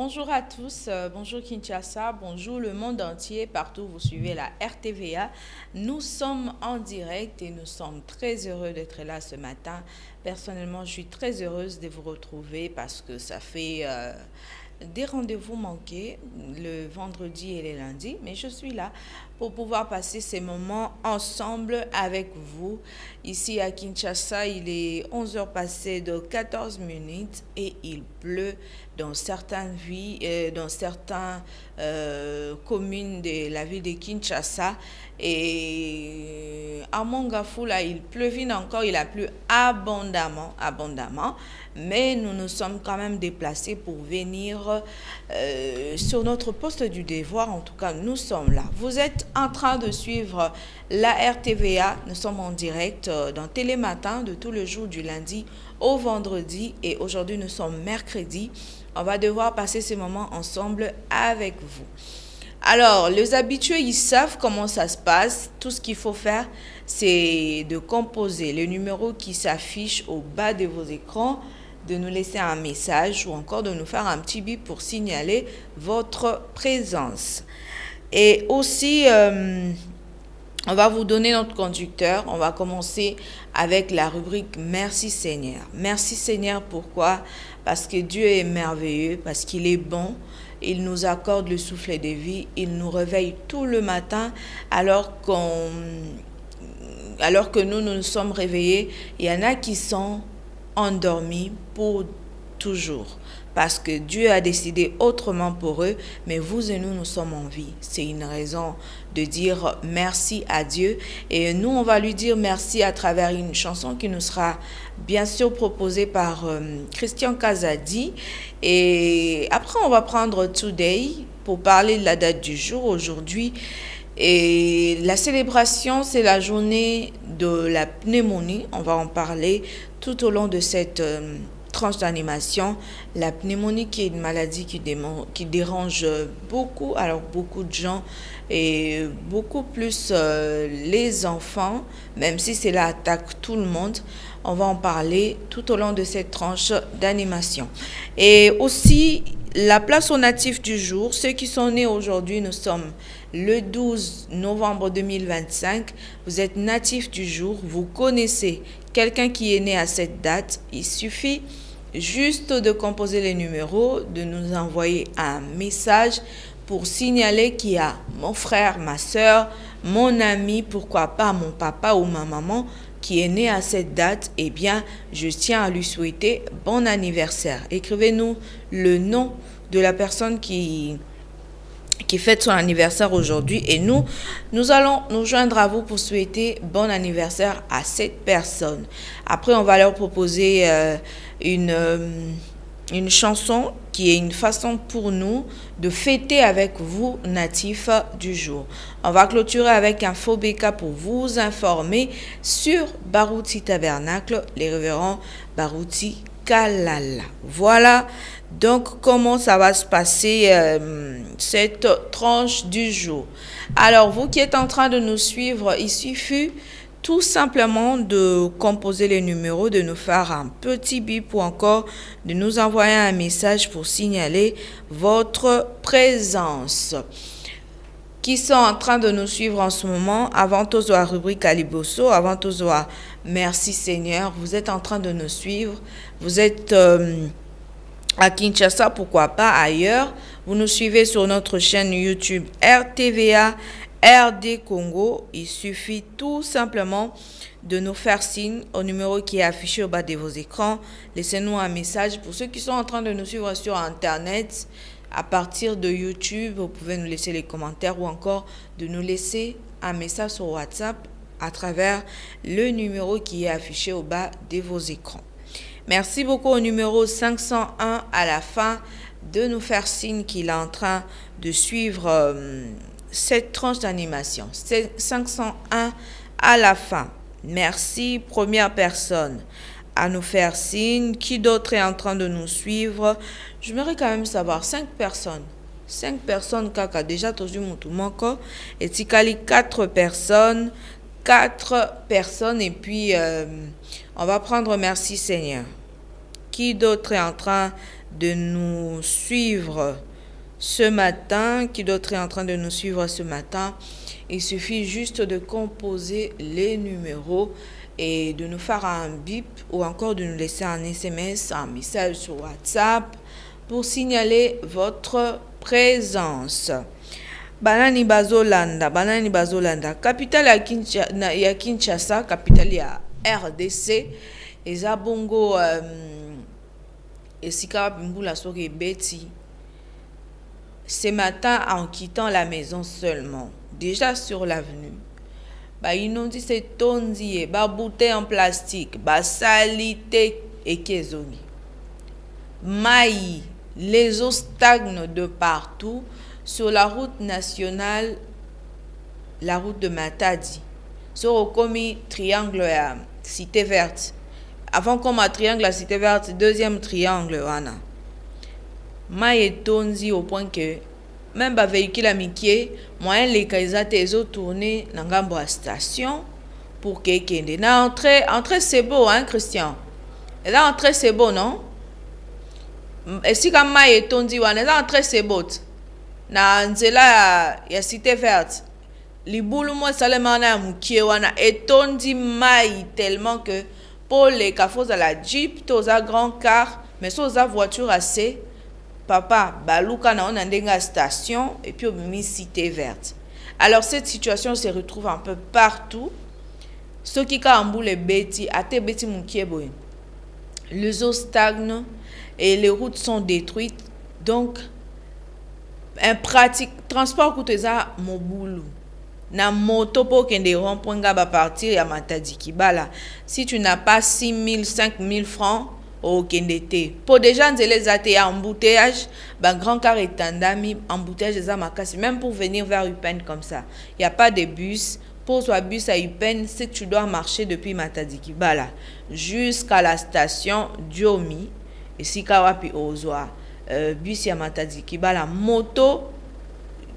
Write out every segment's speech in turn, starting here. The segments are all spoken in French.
Bonjour à tous, bonjour Kinshasa, bonjour le monde entier, partout où vous suivez la RTVA. Nous sommes en direct et nous sommes très heureux d'être là ce matin. Personnellement, je suis très heureuse de vous retrouver parce que ça fait des rendez-vous manqués le vendredi et les lundis, mais je suis là pour pouvoir passer ces moments ensemble avec vous. Ici à Kinshasa, il est 11 heures passées de 14 minutes et il pleut dans certaines villes, dans certaines communes de la ville de Kinshasa. Et à Mongafou, là, il pleuvine encore, il a plu abondamment. Mais nous nous sommes quand même déplacés pour venir sur notre poste du devoir. En tout cas, nous sommes là. Vous êtes en train de suivre la RTVA. Nous sommes en direct dans Télématin de tout le jour du lundi au vendredi. Et aujourd'hui, nous sommes mercredi. On va devoir passer ces moments ensemble avec vous. Alors, les habitués, ils savent comment ça se passe. Tout ce qu'il faut faire, c'est de composer le numéro qui s'affiche au bas de vos écrans, de nous laisser un message ou encore de nous faire un petit bip pour signaler votre présence. Et aussi, on va vous donner notre conducteur. On va commencer avec la rubrique Merci Seigneur. Merci Seigneur, pourquoi? Parce que Dieu est merveilleux, parce qu'il est bon. Il nous accorde le souffle de vie. Il nous réveille tout le matin alors que nous sommes réveillés. Il y en a qui sont endormis pour toujours. Parce que Dieu a décidé autrement pour eux, mais vous et nous sommes en vie. C'est une raison de dire merci à Dieu. Et nous, on va lui dire merci à travers une chanson qui nous sera bien sûr proposée par Christian Kazadi. Et après, on va prendre Today pour parler de la date du jour aujourd'hui. Et la célébration, c'est la journée de la pneumonie. On va en parler tout au long de cette tranche d'animation. La pneumonie qui est une maladie qui dérange beaucoup, alors beaucoup de gens et beaucoup plus les enfants, même si cela attaque tout le monde. On va en parler tout au long de cette tranche d'animation. Et aussi, la place aux natifs du jour, ceux qui sont nés aujourd'hui, nous sommes le 12 novembre 2025. Vous êtes natifs du jour, vous connaissez quelqu'un qui est né à cette date. Il suffit juste de composer les numéros, de nous envoyer un message pour signaler qu'il y a mon frère, ma soeur, mon ami, pourquoi pas mon papa ou ma maman qui est né à cette date. Eh bien, je tiens à lui souhaiter bon anniversaire. Écrivez-nous le nom de la personne qui fête son anniversaire aujourd'hui et nous allons nous joindre à vous pour souhaiter bon anniversaire à cette personne. Après, on va leur proposer une chanson qui est une façon pour nous de fêter avec vous, natifs du jour. On va clôturer avec un faux béca pour vous informer sur Barouti Tabernacle, les révérends Barouti Kalala. Voilà donc comment ça va se passer cette tranche du jour. Alors, vous qui êtes en train de nous suivre, il suffit tout simplement de composer les numéros, de nous faire un petit bip ou encore de nous envoyer un message pour signaler votre présence. Qui sont en train de nous suivre en ce moment, avant tous la rubrique Aliboso, avant tous Merci Seigneur, vous êtes en train de nous suivre, vous êtes à Kinshasa, pourquoi pas ailleurs, vous nous suivez sur notre chaîne YouTube RTVA RD Congo. Il suffit tout simplement de nous faire signe au numéro qui est affiché au bas de vos écrans. Laissez-nous un message. Pour ceux qui sont en train de nous suivre sur Internet, à partir de YouTube, vous pouvez nous laisser les commentaires ou encore de nous laisser un message sur WhatsApp à travers le numéro qui est affiché au bas de vos écrans. Merci beaucoup au numéro 501 à la fin de nous faire signe qu'il est en train de suivre cette tranche d'animation. C'est 501 à la fin. Merci, première personne à nous faire signe. Qui d'autre est en train de nous suivre? J'aimerais quand même savoir 5 personnes. 5 personnes, kaka déjà tozu mutu moko. Et tikali 4 personnes. 4 personnes. Et puis, on va prendre Merci Seigneur. Qui d'autre est en train de nous suivre ce matin, qui d'autre est en train de nous suivre ce matin, il suffit juste de composer les numéros et de nous faire un bip ou encore de nous laisser un SMS, un message sur WhatsApp pour signaler votre présence. Banani Bazolanda, capitale ya Kinshasa, capitale ya RDC, eza bongo esika bimbula soki beti. Ce matin, en quittant la maison seulement, déjà sur l'avenue, ils nous dit c'est tondi, bouteille en plastique, salité et kezoni. Maï, les eaux stagnent de partout. Sur la route nationale, la route de Matadi, sur le commis triangle à Cité Verte. Avant qu'on a triangle à Cité Verte, deuxième triangle, wana. Maï tonzi au point que même ba véhicule à Mickey, moyen les kaisate ezo tourner dans ngambo à station pour que kende. Na entrée c'est beau hein Christian. Et là entrée c'est beau non? Et si comme maï tonzi wana, là entrée c'est beau. Na nzela ya Cité Verte libulu mo salema na mukie wana etondi mai tellement que pour les kafos à la jeep toza grand car mais soza voiture assez papa baluka na on ndenga station et puis au mi Cité Verte. Alors cette situation se retrouve un peu partout. Ce qui ka amboule beti ate beti mukie boy. Les eaux stagnent et les routes sont détruites donc un pratique transport kuteza mobulu na moto pour kende rond-point ga ba partir ya Matadi Kibala. Si tu n'as pas 6 000 5 000 francs au kendete pour déjà nzele zate ya embouteillage grand car etandami embouteillage za makasi même pour venir vers Upen comme ça il y a pas de bus pour soit bus à Upen c'est que tu dois marcher depuis Matadi Kibala jusqu'à la station Diomi et si kawapi ozwa bus ya Matadi Kibala, moto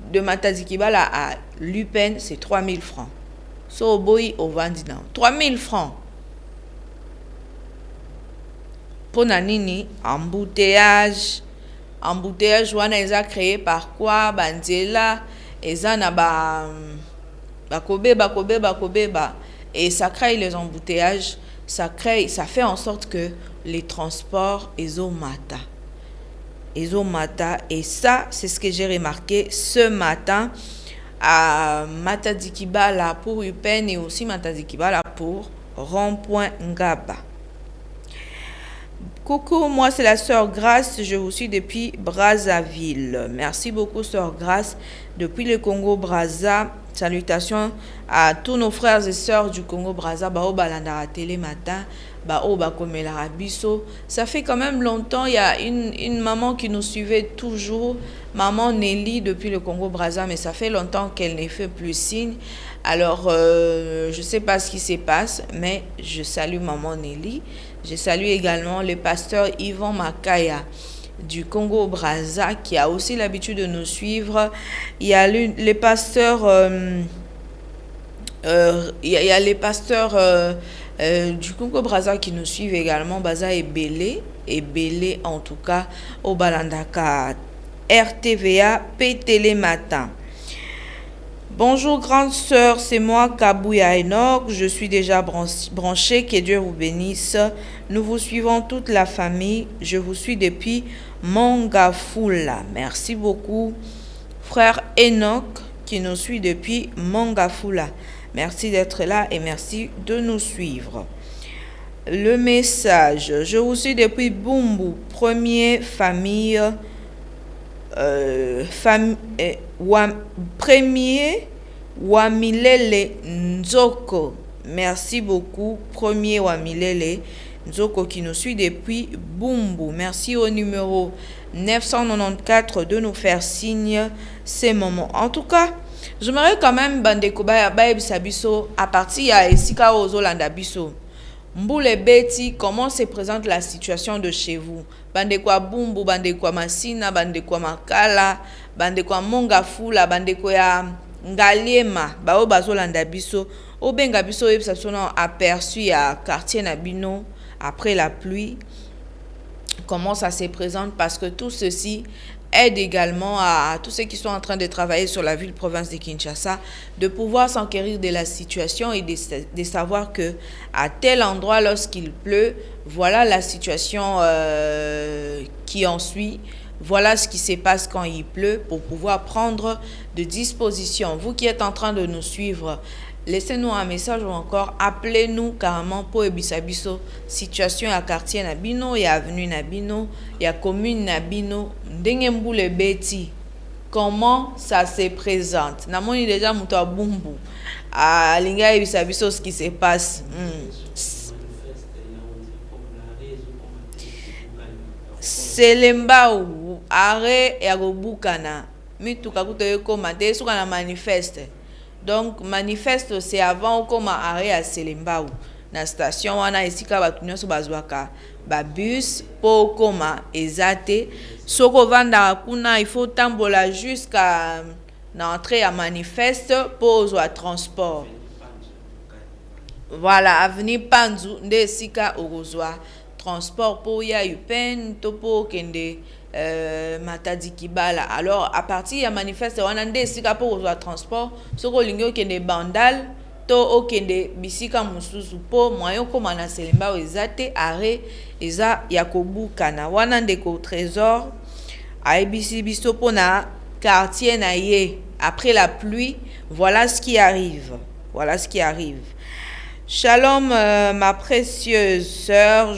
de Matadi Kibala à Lupen, c'est 3 000 francs. So boy au Vandina, 3 000 francs. Pour nanini, embouteillage wana eza créé par quoi? Banzela, eza na bakobeba. Et ça crée les embouteillages, ça fait en sorte que les transports ezomata. Et ça, c'est ce que j'ai remarqué ce matin à Matadi Kibala pour Upen et aussi Matadi Kibala pour Rond-Point Ngaba. Coucou, moi c'est la sœur Grace, je vous suis depuis Brazzaville. Merci beaucoup sœur Grace, depuis le Congo-Brazza. Salutations à tous nos frères et sœurs du Congo-Brazza, bao balandara télé matin, bao bakomela biso. Ça fait quand même longtemps, il y a une maman qui nous suivait toujours, maman Nelly depuis le Congo-Brazza, mais ça fait longtemps qu'elle ne fait plus signe. Alors, je ne sais pas ce qui se passe, mais je salue maman Nelly. Je salue également le pasteur Yvon Makaya du Congo-Brazza qui a aussi l'habitude de nous suivre. Il y a les pasteurs les pasteurs du Congo-Brazza qui nous suivent également, Baza et Belé en tout cas au Balandaka RTVA P-Télé Matin. Bonjour grande sœur, c'est moi Kabouya Enoch, je suis déjà branché, que Dieu vous bénisse. Nous vous suivons toute la famille, je vous suis depuis Mongafula. Merci beaucoup frère Enoch qui nous suit depuis Mongafula. Merci d'être là et merci de nous suivre. Le message, je vous suis depuis Bumbu, premier famille premier Wamilele Nzoko. Merci beaucoup. Premier Wamilele Nzoko qui nous suit depuis Bumbu. Merci au numéro 994 de nous faire signe ces moments. En tout cas, j'aimerais quand même bandeko biso à partir ya esika ozolanda biso. Mboule Betty, comment se présente la situation de chez vous? Bandeko Bumbu, bandeko Masina, bandeko Makala, bandeko Mongafula, bandeko ya Ngaliema, bao bazolanda biso, obenga biso yebisa sono aperçu ya quartier Nabino après la pluie. comment ça se présente, parce que tout ceci aide également à tous ceux qui sont en train de travailler sur la ville-province de Kinshasa de pouvoir s'enquérir de la situation et de savoir que à tel endroit, lorsqu'il pleut, voilà la situation qui en suit. Voilà ce qui se passe quand il pleut pour pouvoir prendre des dispositions. Vous qui êtes en train de nous suivre, laissez-nous un message ou encore appelez-nous carrément pour ebisabiso situation à quartier Nabino et avenue Nabino et à commune Nabino ndengembule beti. Comment ça se présente? Namoni déjà muto abumbu à linga ebisabiso ce qui se passe. Selembao are ya gobukana mituka kutoye koma te suka na manifeste. Donc manifeste c'est avant koma are ya Selembao na station wana esika batu nyonso bazwaka ba bus po koma ezate soko vanda kuna il faut tambola jusqu'à na entrée ya manifeste po zwa transport. Voilà, avenue Panzu nde esika okozwa transport pour ya UPEN topo kende Matadi Kibala. Alors à partir ya manifeste wana nde esika pour okozwa transport soko lingi kende Bandal to okende bisika mususu po moyen koma na Selembao ezate are eza ya kobukana wana ndeko trésor aibisi biso po na quartier na ye. Après la pluie, voilà ce qui arrive. Voilà ce qui arrive. Shalom, ma précieuse sœur.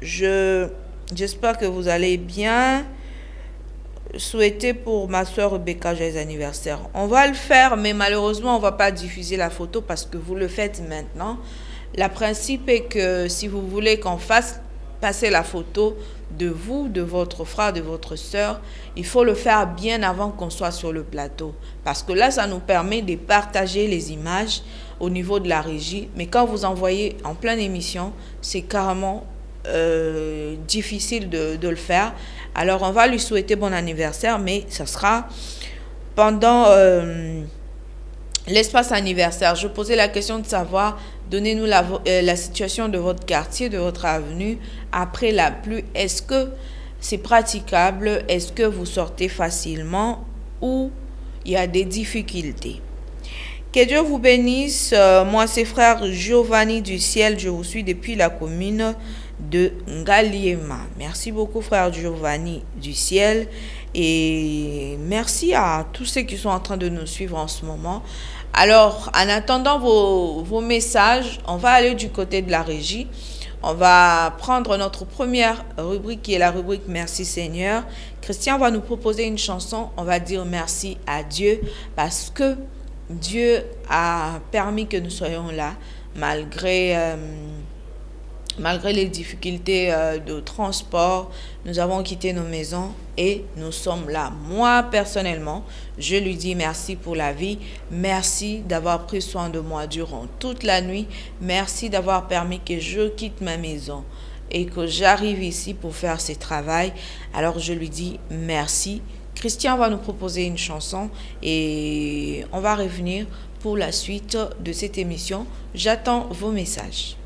J'espère que vous allez bien. Souhaiter pour ma sœur Rebecca joyeux anniversaire. On va le faire, mais malheureusement, on va pas diffuser la photo parce que vous le faites maintenant. Le principe est que si vous voulez qu'on fasse passer la photo de vous, de votre frère, de votre sœur, il faut le faire bien avant qu'on soit sur le plateau. Parce que là, ça nous permet de partager les images au niveau de la régie. Mais quand vous envoyez en pleine émission, c'est carrément difficile de le faire. Alors, on va lui souhaiter bon anniversaire, mais ça sera pendant l'espace anniversaire. Je posais la question de savoir, donnez-nous la situation de votre quartier, de votre avenue après la pluie. Est-ce que c'est praticable? Est-ce que vous sortez facilement ou il y a des difficultés? Que Dieu vous bénisse. Moi, c'est frère Giovanni du ciel. Je vous suis depuis la commune de Ngaliema. Merci beaucoup, frère Giovanni du ciel. Et merci à tous ceux qui sont en train de nous suivre en ce moment. Alors, en attendant vos messages, on va aller du côté de la régie. On va prendre notre première rubrique qui est la rubrique Merci Seigneur. Christian va nous proposer une chanson. On va dire merci à Dieu parce que Dieu a permis que nous soyons là malgré les difficultés de transport. Nous avons quitté nos maisons et nous sommes là. Moi, personnellement, je lui dis merci pour la vie. Merci d'avoir pris soin de moi durant toute la nuit. Merci d'avoir permis que je quitte ma maison et que j'arrive ici pour faire ce travail. Alors, je lui dis merci. Christian va nous proposer une chanson et on va revenir pour la suite de cette émission. J'attends vos messages.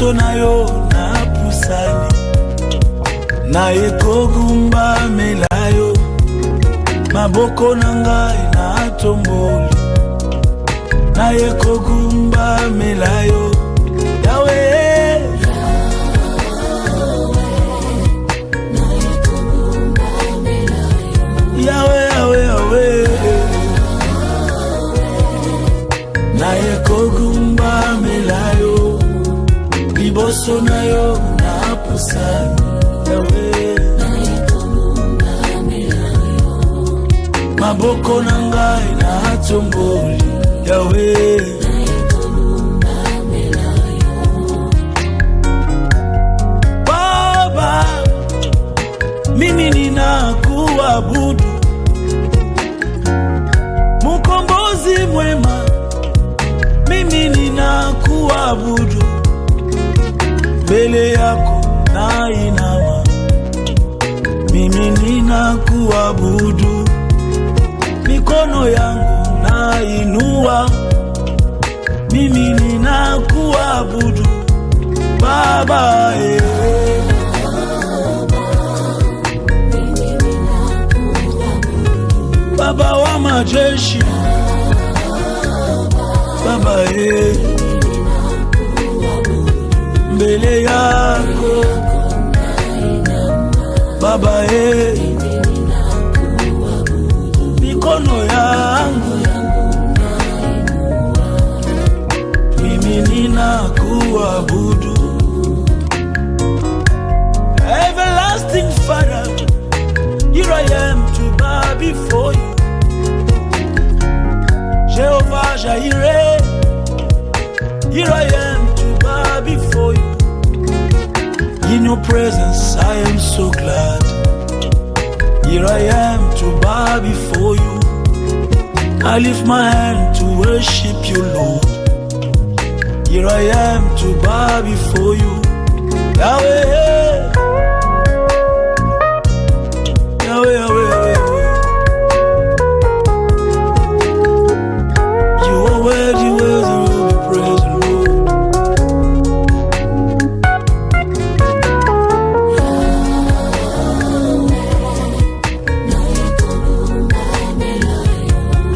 Na yo na pusani na ekogumba melayo maboko na ngai na tomboli na ekogumba melayo yawe yawe yawe yawe na ekogumba melayo liboso na yo na pusani Yawe maboko na ngai na tomboli Yawe Baba mimi ninakuabudu Mukombozi mwema mimi ninakuabudu mbele yako na inama mimi ninakuabudu mikono yangu na inua mimi ninakuabudu Baba Baba wa majeshi Baba mbele yako Baba mikono yangu mimi ninakuabudu Everlasting Father, here I am to bow before you Jehovah Jireh, here I am to bow before you In your presence I am so glad Here I am to bow before you I lift my hand to worship you, Lord Here I am to bow before you Yahweh Yahweh, Yahweh, Yahweh You are worthy, worthy, worthy, praise the Lord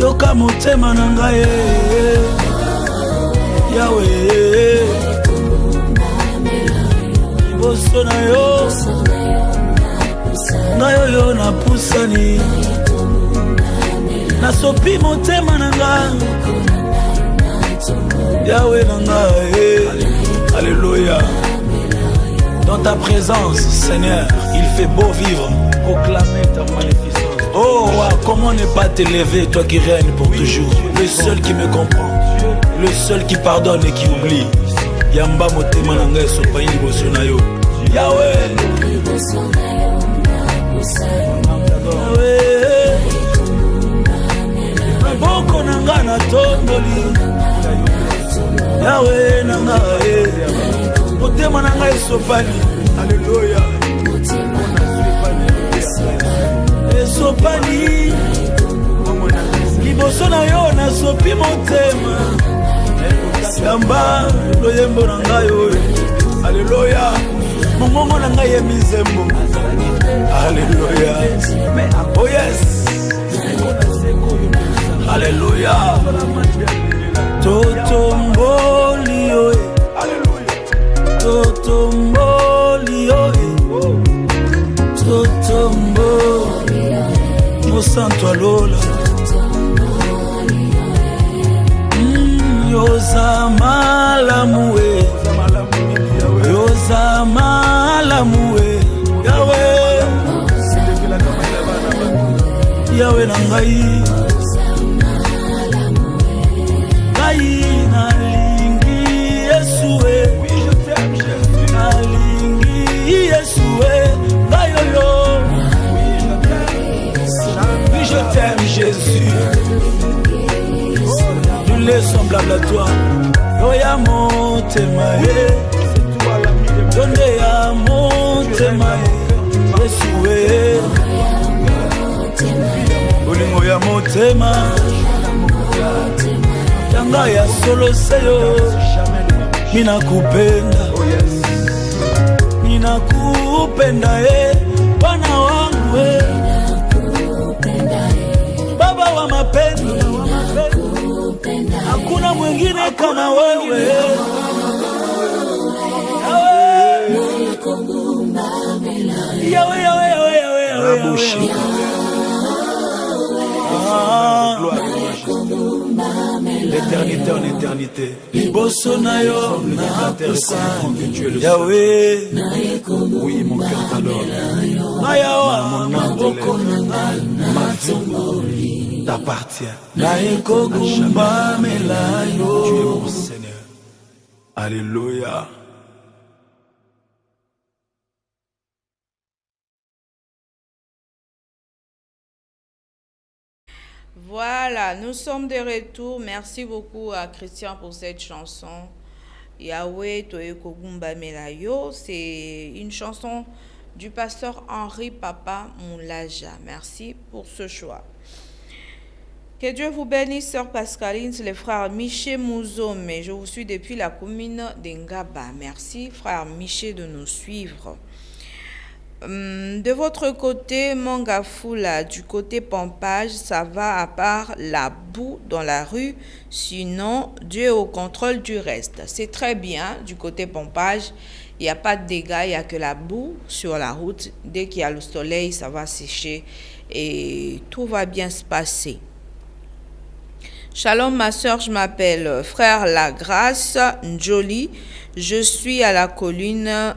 Yoka motema na ngai Yahweh Liboso na yo Ngayo yo na pusani Nasopi motema na ngai Yahweh na ngai Alléluia Dans ta présence Seigneur il fait beau vivre Proclamer ta magnificence Oh roi, comment ne pas t'élever, toi qui règnes pour toujours Le seul qui me comprend Le seul qui pardonne et qui oublie Yamba motema na ngai sopa liboso na yo Yahweh Maboko na ngai na tomboli Yahweh na ngai motema na ngai sopani Alléluia Sopani liboso na yo na sopi motema Yamba loyembo na ngai oyo Alléluia mongongo na ngai yemizembo Alléluia Oh yes Alléluia Totomboli oye Totomboli oye Totomboli Mosanto alola Yoza malamue Yoza malamue Yahweh Yahweh na ngai Ngai nalingi Yesue Nalingi Yesue Ngai yo Oui je t'aime Jésus Nul n'est semblable à toi Oya motema Donde ya motema Yesue Olingo ya motema Yanga ya solo seyo Mina kupenda Mina kupenda Bwana wangu Baba wa mapendo Hakuna mwingine kama wewe Yahweh Yahweh Yahweh Yahweh d'éternité en éternité. Liboso na yo na pesa Yahweh. Oui, mon cœur t'adore. Na yawa maboko na ngai T'appartiens. na ekogumba mela Tu es yo. mon Seigneur. Alléluia. Voilà, nous sommes de retour. Merci beaucoup à Christian pour cette chanson. Yahweh Toye Kogumba Melayo, c'est une chanson du pasteur Henri Papa Moulaja. Merci pour ce choix. Que Dieu vous bénisse, sœur Pascaline, c'est le frère Miché Mouzome. Je vous suis depuis la commune d'Engaba. Merci, frère Miché, de nous suivre. De votre côté, Mangafoula, du côté Pompage, ça va à part la boue dans la rue. Sinon, Dieu est au contrôle du reste. C'est très bien du côté Pompage. Il n'y a pas de dégâts, il n'y a que la boue sur la route. Dès qu'il y a le soleil, ça va sécher et tout va bien se passer. Shalom ma soeur, je m'appelle frère La Grâce Njoli. Je suis à la colline...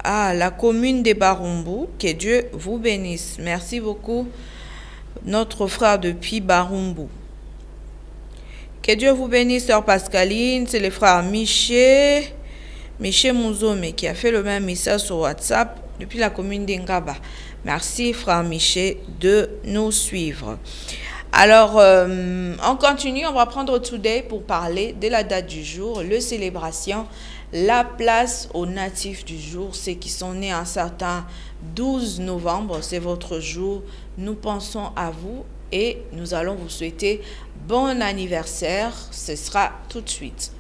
la commune de Barumbu. Que Dieu vous bénisse. Merci beaucoup, notre frère depuis Barumbu. Que Dieu vous bénisse, sœur Pascaline. C'est le frère Miché Mouzome qui a fait le même message sur WhatsApp depuis la commune d'Engaba. Merci, frère Miché, de nous suivre. Alors, on continue. On va prendre Today pour parler de la date du jour, le célébration. La place aux natifs du jour, ceux qui sont nés un certain 12 novembre, c'est votre jour. Nous pensons à vous et nous allons vous souhaiter bon anniversaire. Ce sera tout de suite.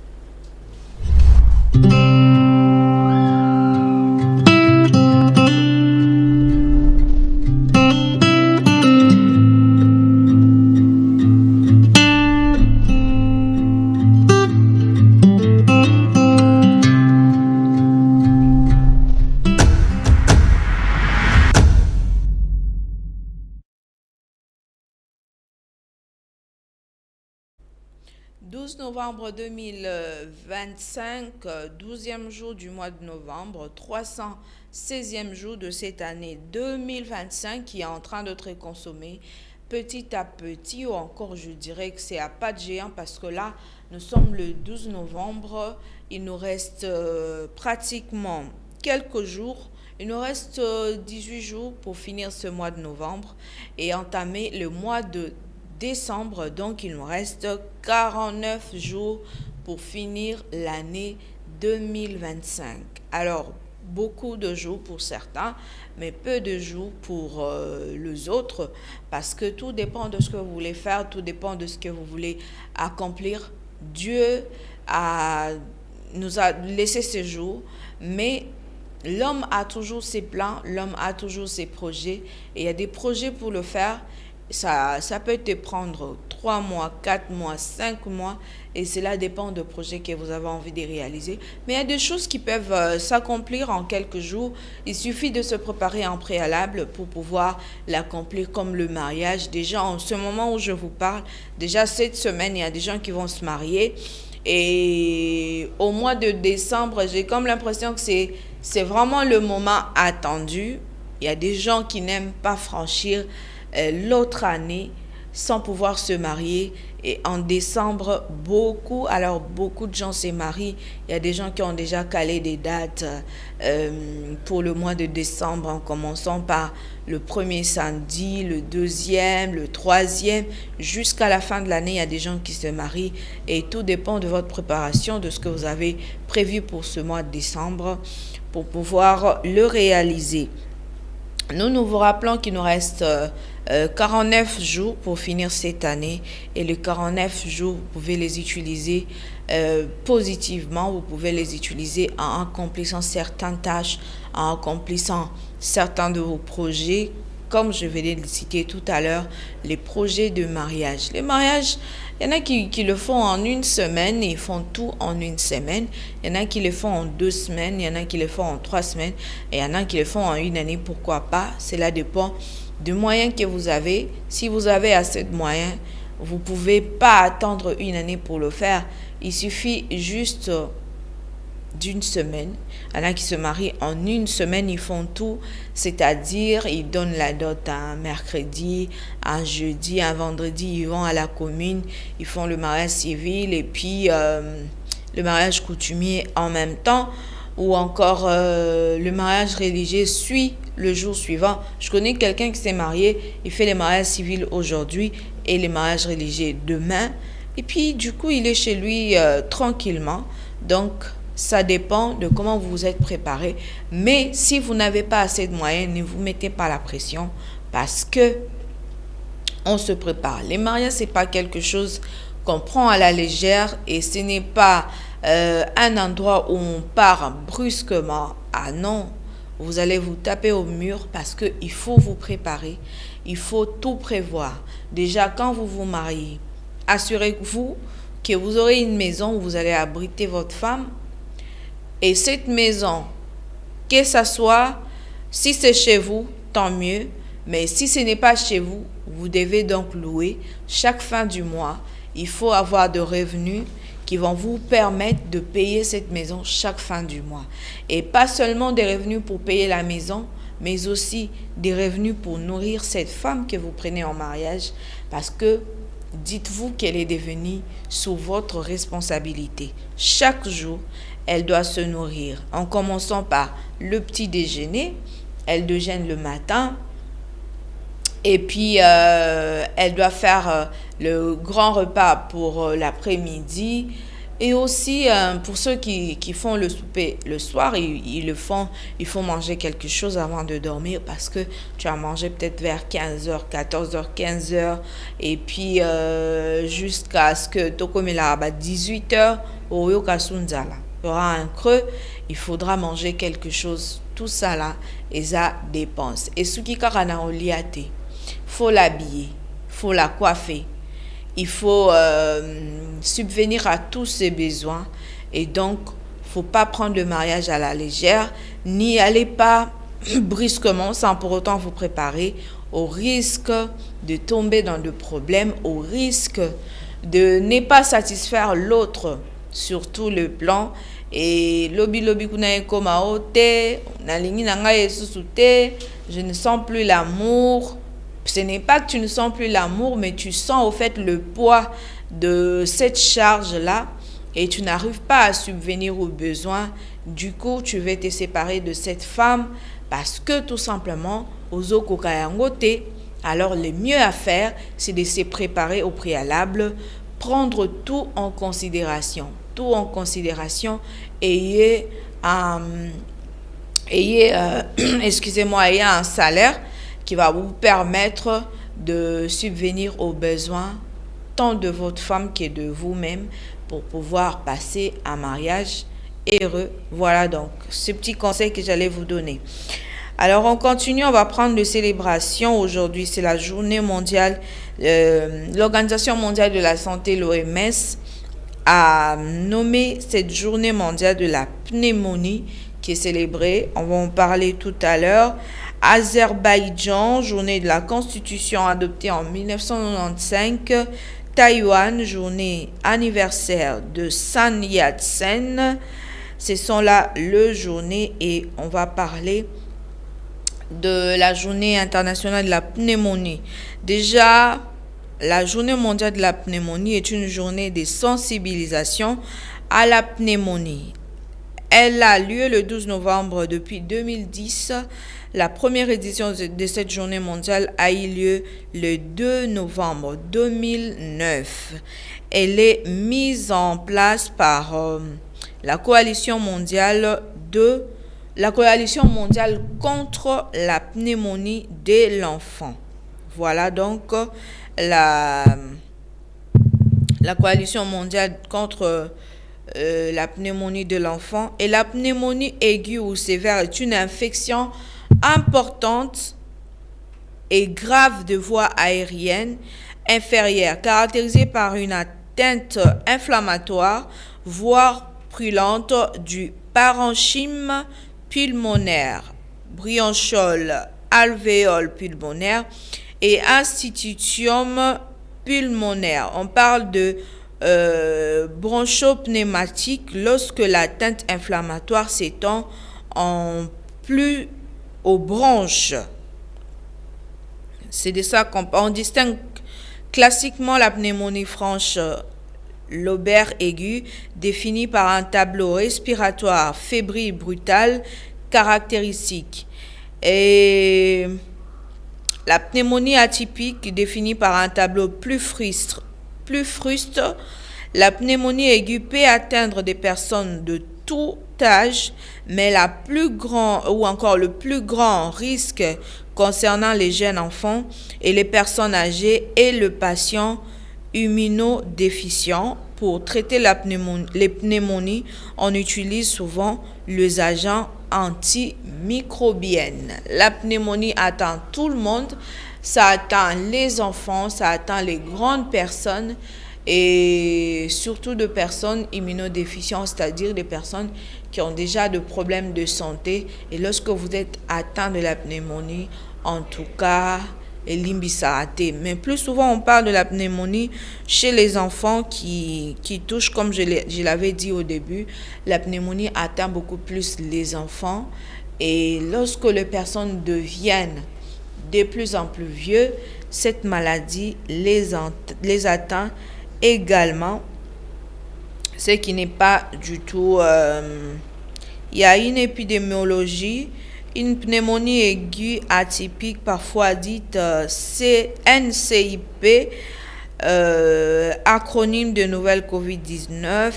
Novembre 2025, 12e jour du mois de novembre, 316e jour de cette année 2025 qui est en train d'être consommée petit à petit, ou encore je dirais que c'est à pas de géant parce que là, nous sommes le 12 novembre, il nous reste pratiquement quelques jours. Il nous reste 18 jours pour finir ce mois de novembre et entamer le mois de décembre, donc il nous reste 49 jours pour finir l'année 2025. Alors, beaucoup de jours pour certains, mais peu de jours pour les autres, parce que tout dépend de ce que vous voulez faire, tout dépend de ce que vous voulez accomplir. Dieu nous a laissé ces jours, mais l'homme a toujours ses plans, l'homme a toujours ses projets, et il y a des projets pour le faire. Ça peut te prendre 3 mois, 4 mois, 5 mois et cela dépend de projets que vous avez envie de réaliser. Mais il y a des choses qui peuvent s'accomplir en quelques jours. Il suffit de se préparer en préalable pour pouvoir l'accomplir comme le mariage. Déjà, en ce moment où je vous parle, déjà cette semaine, il y a des gens qui vont se marier. Et au mois de décembre, j'ai comme l'impression que c'est vraiment le moment attendu. Il y a des gens qui n'aiment pas franchir l'autre année sans pouvoir se marier, et en décembre beaucoup de gens se marient. Il y a des gens qui ont déjà calé des dates pour le mois de décembre, en commençant par le premier samedi, le deuxième, le troisième, jusqu'à la fin de l'année. Il y a des gens qui se marient et tout dépend de votre préparation, de ce que vous avez prévu pour ce mois de décembre pour pouvoir le réaliser. Nous vous rappelons qu'il nous reste 49 jours pour finir cette année, et les 49 jours, vous pouvez les utiliser positivement, vous pouvez les utiliser en accomplissant certaines tâches, en accomplissant certains de vos projets, comme je vais les citer tout à l'heure, les projets de mariage. Les mariages, il y en a qui le font en une semaine, ils font tout en une semaine. Il y en a qui le font en 2 semaines, il y en a qui le font en 3 semaines, et il y en a qui le font en une année, pourquoi pas. Cela dépend des moyens que vous avez. Si vous avez assez de moyens, Vous ne pouvez pas attendre une année pour le faire. Il suffit juste d'une semaine. Il y en a qui se marient en une semaine, ils font tout, c'est-à-dire ils donnent la dot un mercredi, un jeudi, un vendredi, ils vont à la commune, ils font le mariage civil et puis le mariage coutumier en même temps, ou encore le mariage religieux suit le jour suivant. Je connais quelqu'un qui s'est marié, il fait les mariages civils aujourd'hui et les mariages religieux demain, et puis du coup il est chez lui tranquillement. Donc ça dépend de comment vous vous êtes préparé. Mais si vous n'avez pas assez de moyens, ne vous mettez pas la pression parce que on se prépare. Les mariages, c'est pas quelque chose qu'on prend à la légère et ce n'est pas un endroit où on part brusquement. Ah non, vous allez vous taper au mur parce qu'il faut vous préparer. Il faut tout prévoir. Déjà, quand vous vous mariez, assurez-vous que vous aurez une maison où vous allez abriter votre femme. Et cette maison, que ça soit, si c'est chez vous, tant mieux. Mais si ce n'est pas chez vous, vous devez donc louer. Chaque fin du mois, il faut avoir de revenus qui vont vous permettre de payer cette maison chaque fin du mois. Et pas seulement des revenus pour payer la maison, mais aussi des revenus pour nourrir cette femme que vous prenez en mariage. Parce que dites-vous qu'elle est devenue sous votre responsabilité. Chaque jour, elle doit se nourrir, en commençant par le petit déjeuner. Elle déjeune le matin et puis elle doit faire le grand repas pour l'après-midi. Et aussi, pour ceux qui font le souper le soir, il faut manger quelque chose avant de dormir parce que tu as mangé peut-être vers 15h, 14h, 15h. Et puis, jusqu'à ce que tu comme là, 18h, au Yokasunzala. Il y aura un creux, il faudra manger quelque chose. Tout ça là, et ça dépense. Et ce qui est liate, faut l'habiller, faut la coiffer. Il faut subvenir à tous ses besoins. Et donc, faut pas prendre le mariage à la légère, n'y allez pas brusquement sans pour autant vous préparer au risque de tomber dans des problèmes, au risque de ne pas satisfaire l'autre sur tout le plan. Et lobi kuna koma ote, nalingi nanga yesusute, je ne sens plus l'amour. Ce n'est pas que tu ne sens plus l'amour, mais tu sens au fait le poids de cette charge-là et tu n'arrives pas à subvenir aux besoins. Du coup, tu vas te séparer de cette femme parce que tout simplement, ozo kokayangote. Alors, le mieux à faire, c'est de se préparer au préalable, prendre tout en considération. Tout en considération, ayez un salaire qui va vous permettre de subvenir aux besoins tant de votre femme que de vous-même pour pouvoir passer un mariage heureux. Voilà donc ce petit conseil que j'allais vous donner. Alors on continue, on va prendre les célébrations. Aujourd'hui, c'est la journée mondiale, l'Organisation mondiale de la santé, l'OMS, a nommé cette journée mondiale de la pneumonie qui est célébrée. On va en parler tout à l'heure. Azerbaïdjan, journée de la Constitution adoptée en 1995. Taïwan, journée anniversaire de Sun Yat-sen. Ce sont là les journées et on va parler de la journée internationale de la pneumonie. Déjà, la journée mondiale de la pneumonie est une journée de sensibilisation à la pneumonie. Elle a lieu le 12 novembre depuis 2010. La première édition de cette journée mondiale a eu lieu le 2 novembre 2009. Elle est mise en place par la coalition mondiale contre la pneumonie de l'enfant. Voilà donc la coalition mondiale contre la pneumonie de l'enfant. Et la pneumonie aiguë ou sévère est une infection importante et grave de voie aérienne inférieure, caractérisée par une atteinte inflammatoire, voire brûlante du parenchyme pulmonaire, bronchiole, alvéole pulmonaire et institutium pulmonaire. On parle de bronchopneumatique lorsque l'atteinte inflammatoire s'étend en plus aux bronches. C'est de ça qu'on distingue classiquement la pneumonie franche lobaire aiguë, définie par un tableau respiratoire fébrile brutal caractéristique. Et la pneumonie atypique, définie par un tableau plus fruste. La pneumonie aiguë peut atteindre des personnes de tout âge, mais le plus grand risque concernant les jeunes enfants et les personnes âgées et le patient immunodéficient. Pour traiter les pneumonies, on utilise souvent les agents antimicrobiens. La pneumonie atteint tout le monde, ça atteint les enfants, ça atteint les grandes personnes et surtout de personnes immunodéficientes, c'est-à-dire des personnes qui ont déjà des problèmes de santé. Et lorsque vous êtes atteint de la pneumonie, en tout cas, mais plus souvent on parle de la pneumonie chez les enfants qui touchent, comme je l'avais dit au début, la pneumonie atteint beaucoup plus les enfants. Et lorsque les personnes deviennent de plus en plus vieux, cette maladie les atteint également, ce qui n'est pas du tout... il y a une épidémiologie, une pneumonie aiguë atypique, parfois dite NCIP, acronyme de nouvelle COVID-19.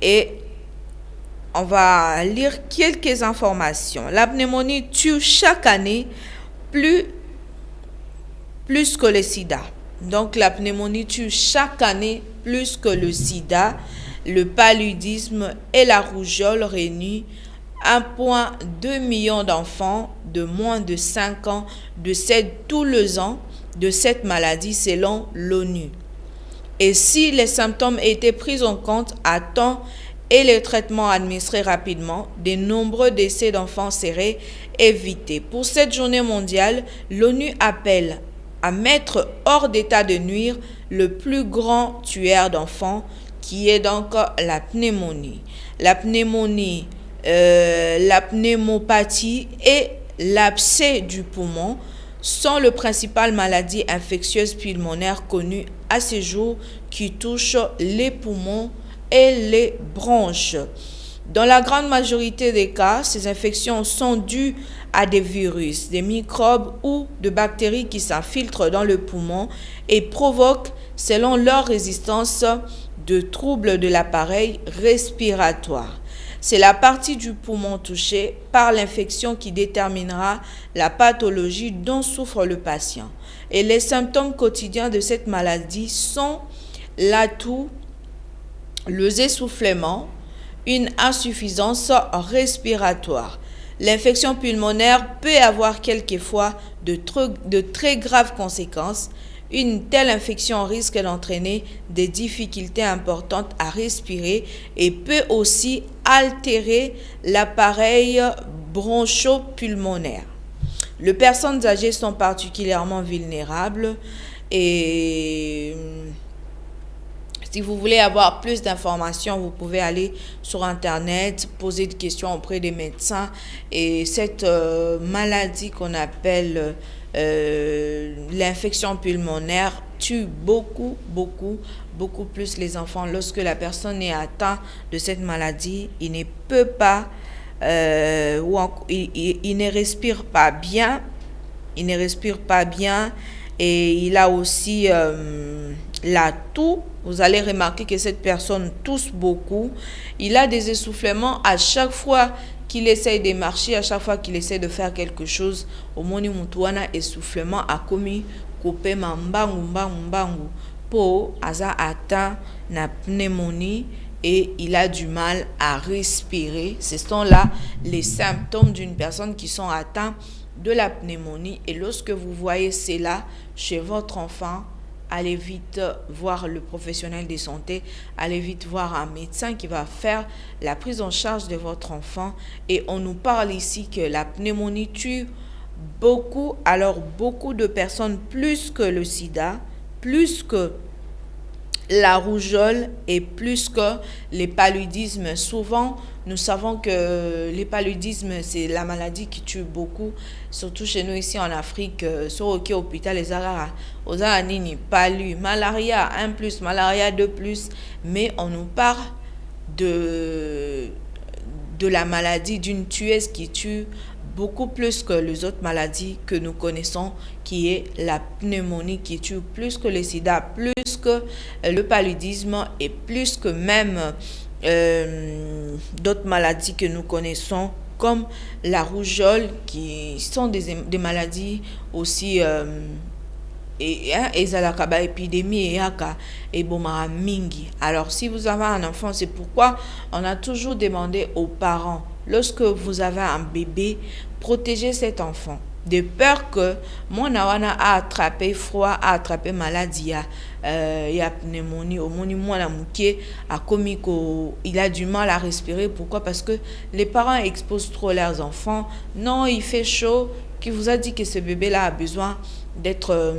Et on va lire quelques informations. La pneumonie tue chaque année plus que le sida. Donc la pneumonie tue chaque année plus que le sida, le paludisme et la rougeole réunis. 1,2 million d'enfants de moins de 5 ans décèdent tous les ans de cette maladie selon l'ONU. Et si les symptômes étaient pris en compte à temps et les traitements administrés rapidement, de nombreux décès d'enfants seraient évités. Pour cette journée mondiale, l'ONU appelle à mettre hors d'état de nuire le plus grand tueur d'enfants, qui est donc la pneumonie. La pneumopathie et l'abcès du poumon sont les principales maladies infectieuses pulmonaires connues à ce jour qui touchent les poumons et les bronches. Dans la grande majorité des cas, ces infections sont dues à des virus, des microbes ou de bactéries qui s'infiltrent dans le poumon et provoquent, selon leur résistance, de troubles de l'appareil respiratoire. C'est la partie du poumon touchée par l'infection qui déterminera la pathologie dont souffre le patient. Et les symptômes quotidiens de cette maladie sont la toux, les essoufflements, une insuffisance respiratoire. L'infection pulmonaire peut avoir quelquefois de très graves conséquences. Une telle infection risque d'entraîner des difficultés importantes à respirer et peut aussi altérer l'appareil bronchopulmonaire. Les personnes âgées sont particulièrement vulnérables et si vous voulez avoir plus d'informations, vous pouvez aller sur Internet, poser des questions auprès des médecins. Et cette maladie qu'on appelle l'infection pulmonaire tue beaucoup plus les enfants. Lorsque la personne est atteinte de cette maladie, il ne peut pas, il ne respire pas bien. Il ne respire pas bien et il a aussi la toux. Vous allez remarquer que cette personne tousse beaucoup. Il a des essoufflements à chaque fois qu'il essaye de marcher, à chaque fois qu'il essaie de faire quelque chose. Au moni mutuana essoufflement a commis coupé mbangu po aza atteint na pneumonie et il a du mal à respirer. Ce sont là les symptômes d'une personne qui sont atteints de la pneumonie. Et lorsque vous voyez cela chez votre enfant, allez vite voir le professionnel de santé, allez vite voir un médecin qui va faire la prise en charge de votre enfant. Et on nous parle ici que la pneumonie tue beaucoup, alors beaucoup de personnes plus que le sida, plus que la rougeole et plus que les paludismes. Souvent, nous savons que les paludismes, c'est la maladie qui tue beaucoup, surtout chez nous ici en Afrique. Sur aucun hôpital, les arara, aux anini, palu, malaria 1+, malaria 2+, mais on nous parle de la maladie d'une tueuse qui tue beaucoup plus que les autres maladies que nous connaissons, qui est la pneumonie qui tue plus que le sida, plus que le paludisme et plus que même d'autres maladies que nous connaissons comme la rougeole, qui sont des maladies aussi ezalaka épidémie et bomara mingi. Alors si vous avez un enfant, c'est pourquoi on a toujours demandé aux parents, lorsque vous avez un bébé, protégez cet enfant de peur que mon awana a attrapé froid, a attrapé maladie, ya pneumonie, au moni mwana muke a komiko, il a du mal à respirer. Pourquoi? Parce que les parents exposent trop leurs enfants. Non, il fait chaud. Qui vous a dit que ce bébé là a besoin d'être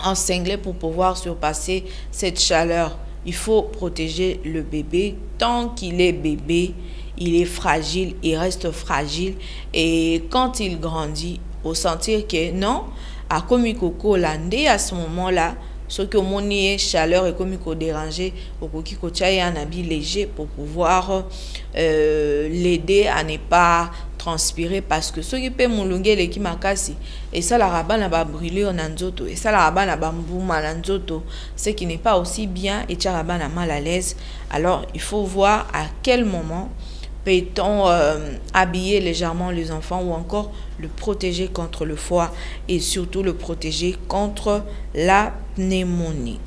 encinglé pour pouvoir surpasser cette chaleur? Il faut protéger le bébé tant qu'il est bébé. Il est fragile, il reste fragile, et quand il grandit, au sentir que non, à komikoko landé à ce moment-là, ce que mon chaleur et komiko dérangé, au kokiko tchaye un habit léger pour pouvoir l'aider à ne pas transpirer, parce que ce qui peut moulunge les qui makasi et ça la rabat n'a pas brûlé en anzoto et ça la rabat n'a pas mbouma l'anzoto, ce qui n'est pas aussi bien, et tcha rabat n'a mal à l'aise. Alors il faut voir à quel moment peut-on habiller légèrement les enfants ou encore le protéger contre le froid et surtout le protéger contre la pneumonie.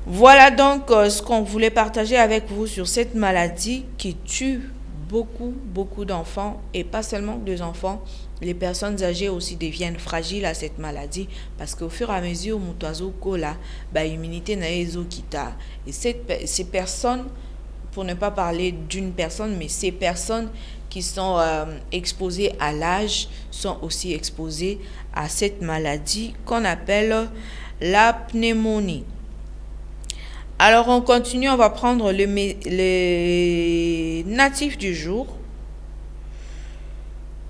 Voilà donc ce qu'on voulait partager avec vous sur cette maladie qui tue beaucoup d'enfants, et pas seulement des enfants. Les personnes âgées aussi deviennent fragiles à cette maladie parce qu'au fur et à mesure mutazo kola ba immunité na ezo kita, et ces personnes, pour ne pas parler d'une personne, mais ces personnes qui sont exposées à l'âge sont aussi exposées à cette maladie qu'on appelle la pneumonie. Alors on continue, on va prendre les natifs du jour.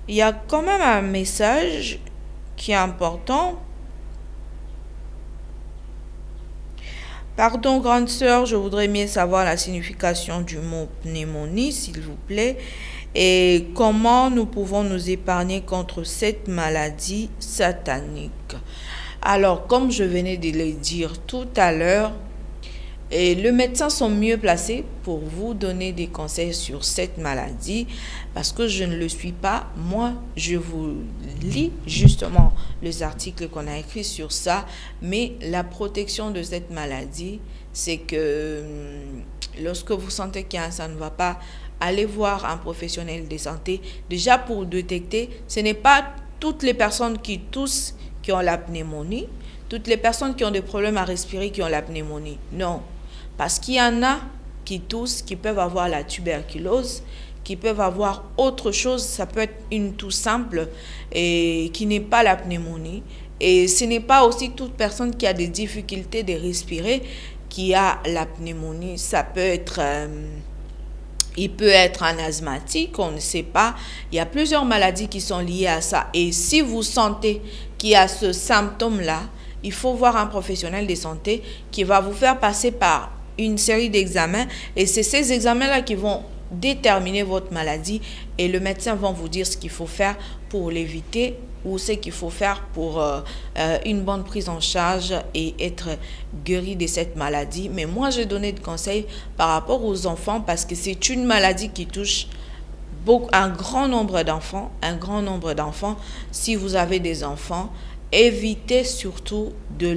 Il y a quand même un message qui est important. Pardon, grande sœur, je voudrais mieux savoir la signification du mot pneumonie, s'il vous plaît, et comment nous pouvons nous épargner contre cette maladie satanique. Alors, comme je venais de le dire tout à l'heure, et les médecins sont mieux placés pour vous donner des conseils sur cette maladie, parce que je ne le suis pas. Moi, je vous lis justement les articles qu'on a écrits sur ça, mais la protection de cette maladie, c'est que lorsque vous sentez que ça ne va pas, allez voir un professionnel de santé, déjà pour détecter. Ce n'est pas toutes les personnes qui toussent qui ont la pneumonie, toutes les personnes qui ont des problèmes à respirer qui ont la pneumonie. Non. Parce qu'il y en a qui toussent, qui peuvent avoir la tuberculose, qui peuvent avoir autre chose. Ça peut être une toux simple et qui n'est pas la pneumonie. Et ce n'est pas aussi toute personne qui a des difficultés de respirer qui a la pneumonie. Ça peut être... il peut être un asthmatique, on ne sait pas. Il y a plusieurs maladies qui sont liées à ça. Et si vous sentez qu'il y a ce symptôme-là, il faut voir un professionnel de santé qui va vous faire passer par une série d'examens, et c'est ces examens-là qui vont déterminer votre maladie, et le médecin va vous dire ce qu'il faut faire pour l'éviter ou ce qu'il faut faire pour une bonne prise en charge et être guéri de cette maladie. Mais moi, j'ai donné des conseils par rapport aux enfants parce que c'est une maladie qui touche un grand nombre d'enfants. Si vous avez des enfants, évitez surtout de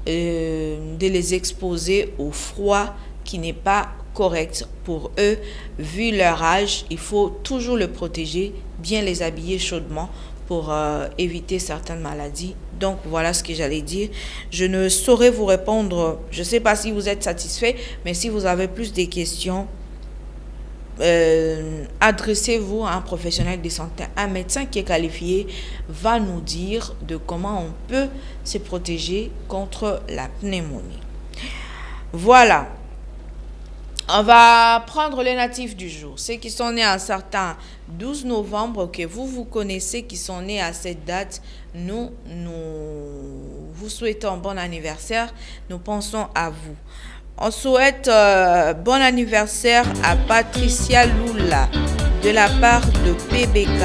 les exposer au froid qui n'est pas correct pour eux. Vu leur âge, il faut toujours le protéger, bien les habiller chaudement pour éviter certaines maladies. Donc voilà ce que j'allais dire. Je ne saurais vous répondre. Je ne sais pas si vous êtes satisfait, mais si vous avez plus de questions, adressez-vous à un professionnel de santé. Un médecin qui est qualifié va nous dire de comment on peut se protéger contre la pneumonie. Voilà. On va prendre les natifs du jour. Ceux qui sont nés à un certain 12 novembre, que vous connaissez, qui sont nés à cette date, nous vous souhaitons bon anniversaire. Nous pensons à vous. On souhaite bon anniversaire à Patricia Lula de la part de PBK.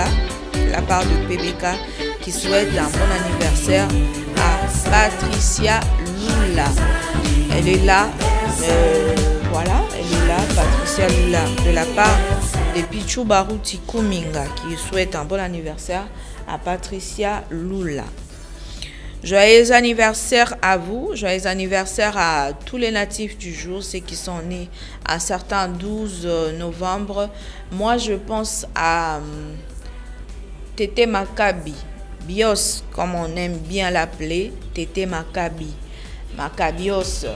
Qui souhaite un bon anniversaire à Patricia Lula. Elle est là. Voilà, elle est là, Patricia Lula, de la part de Pichu Baruti Kuminga, qui souhaite un bon anniversaire à Patricia Lula. Joyeux anniversaire à vous, joyeux anniversaire à tous les natifs du jour, ceux qui sont nés un certain 12 novembre. Moi, je pense à Tété Maccabi, Bios, comme on aime bien l'appeler, Tété Maccabi, Maccabios.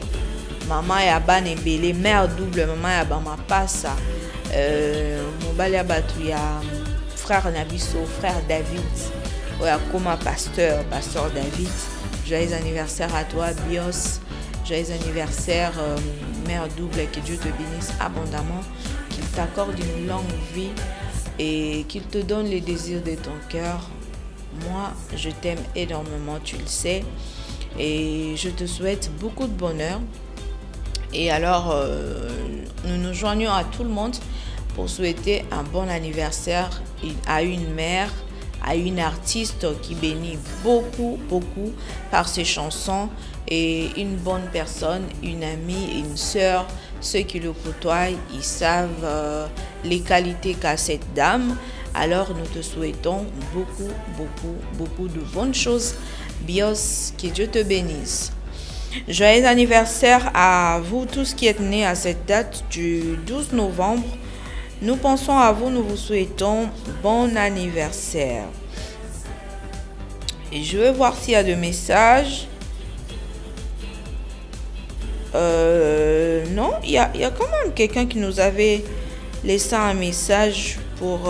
Maman ya ban ebele, mère double, maman ya ban ma passa. Mobali ya batu ya frère Nabiso, frère David. Oya koma pasteur David. Joyeux anniversaire à toi, Bios. Joyeux anniversaire, mère double, que Dieu te bénisse abondamment, qu'il t'accorde une longue vie et qu'il te donne les désirs de ton cœur. Moi, je t'aime énormément, tu le sais, et je te souhaite beaucoup de bonheur. Et alors, nous nous joignons à tout le monde pour souhaiter un bon anniversaire à une mère, à une artiste qui bénit beaucoup par ses chansons, et une bonne personne, une amie, une sœur. Ceux qui le côtoient, ils savent les qualités qu'a cette dame. Alors, nous te souhaitons beaucoup de bonnes choses. Bios, que Dieu te bénisse. Joyeux anniversaire à vous tous qui êtes nés à cette date du 12 novembre. Nous pensons à vous, nous vous souhaitons bon anniversaire. Et je vais voir s'il y a des messages. Non, il y a quand même quelqu'un qui nous avait laissé un message pour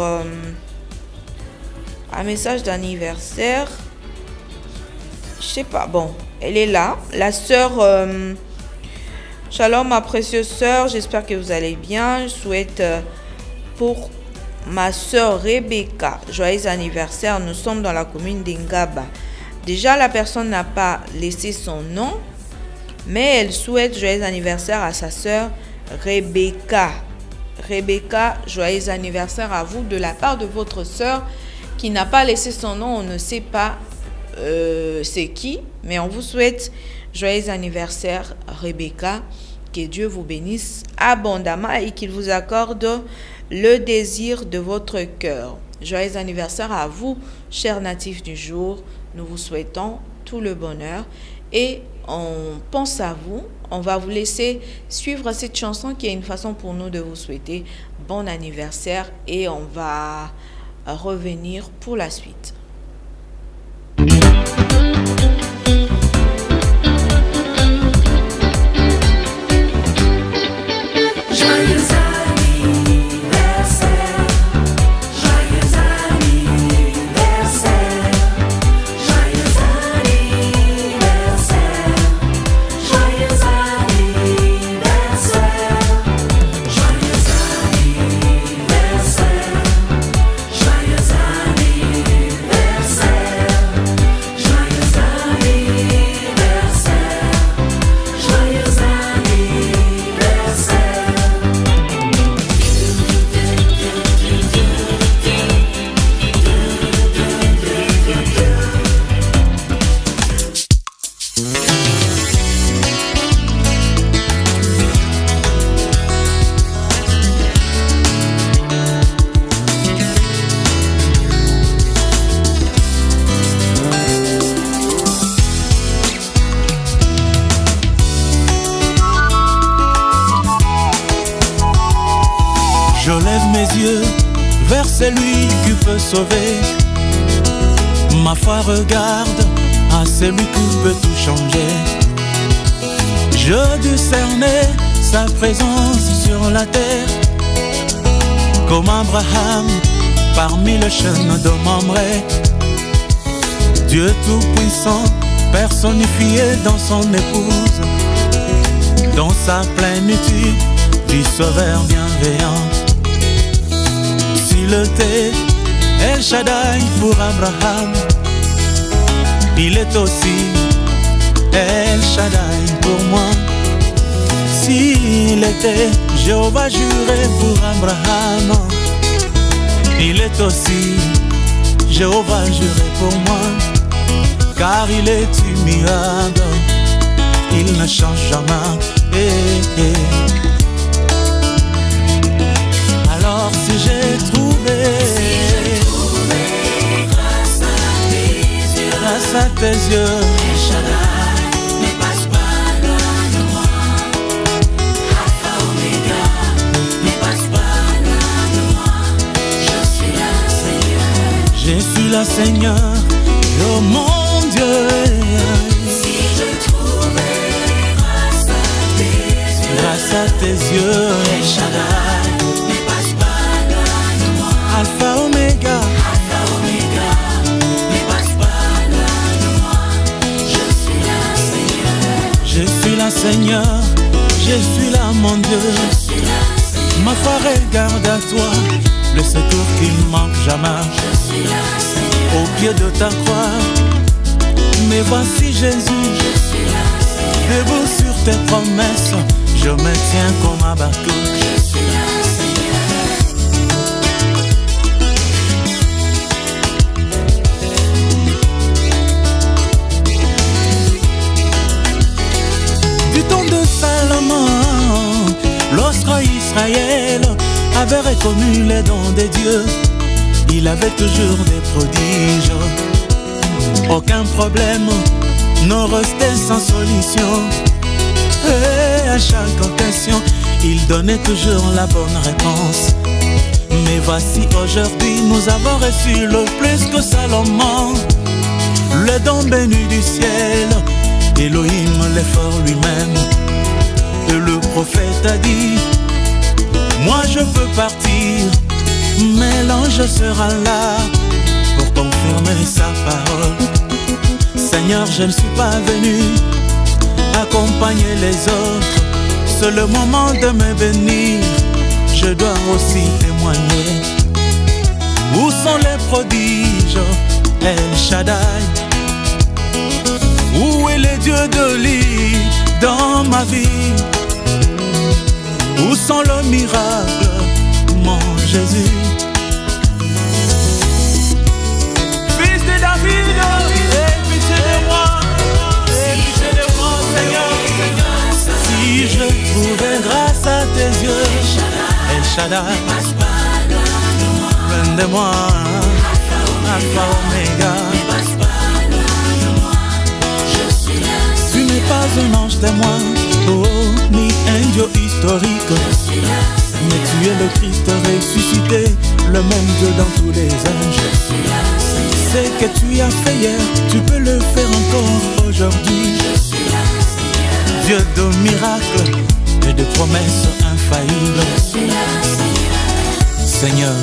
un message d'anniversaire. Je sais pas, bon. Elle est là, la sœur. Shalom, ma précieuse sœur, j'espère que vous allez bien. Je souhaite pour ma sœur Rebecca, joyeux anniversaire. Nous sommes dans la commune d'Ingaba. Déjà, la personne n'a pas laissé son nom, mais elle souhaite joyeux anniversaire à sa sœur Rebecca. Rebecca, joyeux anniversaire à vous de la part de votre sœur qui n'a pas laissé son nom. On ne sait pas c'est qui, mais on vous souhaite joyeux anniversaire, Rebecca. Que Dieu vous bénisse abondamment et qu'il vous accorde le désir de votre cœur. Joyeux anniversaire à vous, chers natifs du jour. Nous vous souhaitons tout le bonheur et on pense à vous. On va vous laisser suivre cette chanson qui est une façon pour nous de vous souhaiter bon anniversaire et on va revenir pour la suite. Je lève mes yeux vers celui qui peut sauver. Ma foi regarde à celui qui peut tout changer. Je discernais sa présence sur la terre. Comme Abraham, parmi les chaînes de Mamré, Dieu tout-puissant, personnifié dans son épouse, dans sa plénitude du Sauveur bienveillant. S'il était El Shaddai pour Abraham, il est aussi El Shaddai pour moi. S'il était Jéhovah juré pour Abraham, il est aussi Jéhovah juré pour moi. Car il est immuable, il ne change jamais. Alors si j'ai trouvé, grâce à tes yeux, El Shaddai ne passe pas loin de moi. Alpha Omega ne passe pas loin de moi. Je suis là, Seigneur. Je suis là, Seigneur, oh mon Dieu. Si je trouvais grâce à tes yeux, Grâce à tes yeux, El Shaddai ne passe pas loin de moi. Alpha Omega, Alpha Omega ne passe pas loin de moi. Je suis là, Seigneur. je suis là, Seigneur, je suis là, mon Dieu. Je suis là, Seigneur. Ma foi regarde à toi, le secours qui ne manque jamais. Je suis là, Seigneur. Au pied de ta croix, mais voici Jésus, Je suis là, Seigneur. debout sur tes promesses, je me tiens comme un bateau. Je suis là, Seigneur. Du temps de Salomon, lorsque Israël avait reconnu les dons de Dieu, il avait toujours des prodiges. Aucun problème ne restait sans solution. Et à chaque question, il donnait toujours la bonne réponse. Mais voici aujourd'hui, nous avons reçu le plus que Salomon, le don béni du ciel, Elohim l'effort lui-même. Et le prophète a dit, moi je peux partir, mais l'ange sera là pour confirmer sa parole. Seigneur, je ne suis pas venu accompagner les autres, c'est le moment de me bénir, je dois aussi témoigner. Où sont les prodiges, El Shaddai? Où est le Dieu de lit dans ma vie? Où sont le miracle, mon Jésus? Fils de David, aie pitié de moi, aie pitié de moi, Seigneur. Si je trouvais grâce à tes yeux, El Shaddai, loin de moi, Alpha Omega. Tu n'es pas un ange témoin, oh, ni un Dieu historique, mais tu es le Christ ressuscité, le même Dieu dans tous les âges. Ce que tu as fait hier, tu peux le faire encore aujourd'hui. Dieu de miracles et de promesses infaillibles. Seigneur,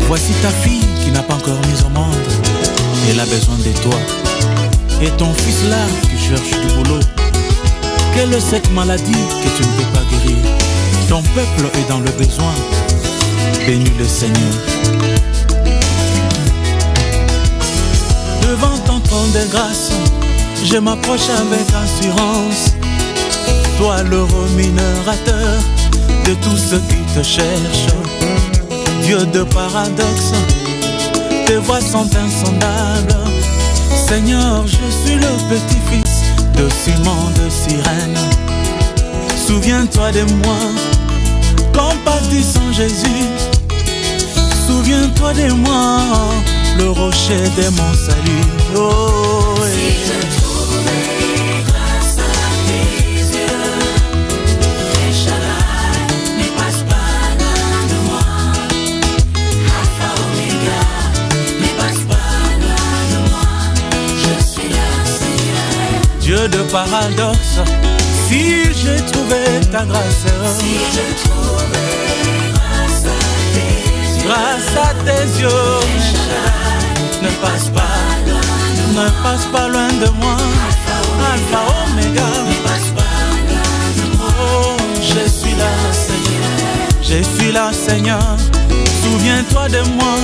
voici ta fille qui n'a pas encore mis au monde. Elle a besoin de toi. Et ton fils là qui cherche du boulot. Quelle est cette maladie que tu ne peux pas guérir? Ton peuple est dans le besoin. Bénis le Seigneur. Devant ton trône de grâce, je m'approche avec assurance. Toi le rémunérateur de tous ceux qui te cherchent. Dieu de paradoxe, tes voies sont insondables. Seigneur, je suis le petit-fils de Simon de Cyrène. Souviens-toi de moi, compatissant Jésus. Souviens-toi de moi, le rocher de mon salut. Oh, si je trouvais grâce à tes yeux, El Shaddai ne passe pas loin de moi. Alpha Omega ne passe pas loin de moi. Je suis là, Seigneur. Dieu de paradoxe, si j'ai trouvé ta grâce, si je trouvais grâce à tes Grâce à tes yeux, ne passe pas loin de moi. Alpha, Omega, oh, je suis là, Seigneur. Je suis là, Seigneur. Souviens-toi de moi.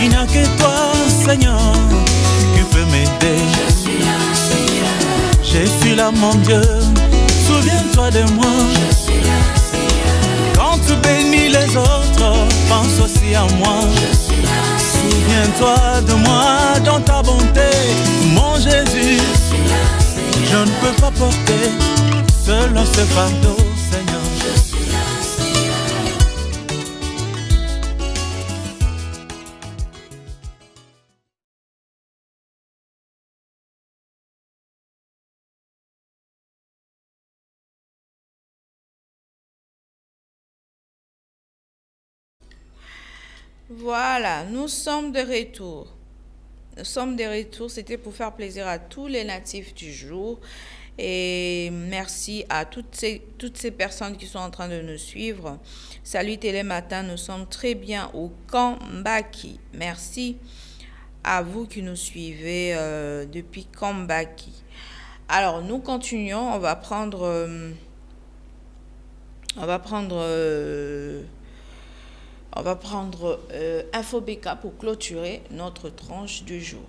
Il n'y a que toi, Seigneur, qui peut m'aider. Je suis là, mon Dieu. Souviens-toi de moi. Quand tu bénis les autres, pense aussi à moi. Souviens-toi de moi dans ta bonté, mon Jésus. Je ne peux pas porter seul ce fardeau, Seigneur. Voilà, nous sommes de retour. C'était pour faire plaisir à tous les natifs du jour. Et merci à toutes ces personnes qui sont en train de nous suivre. Salut Télématin, nous sommes très bien au Kambaki. Merci à vous qui nous suivez depuis Kambaki. Alors, nous continuons. On va prendre InfoBK pour clôturer notre tranche du jour.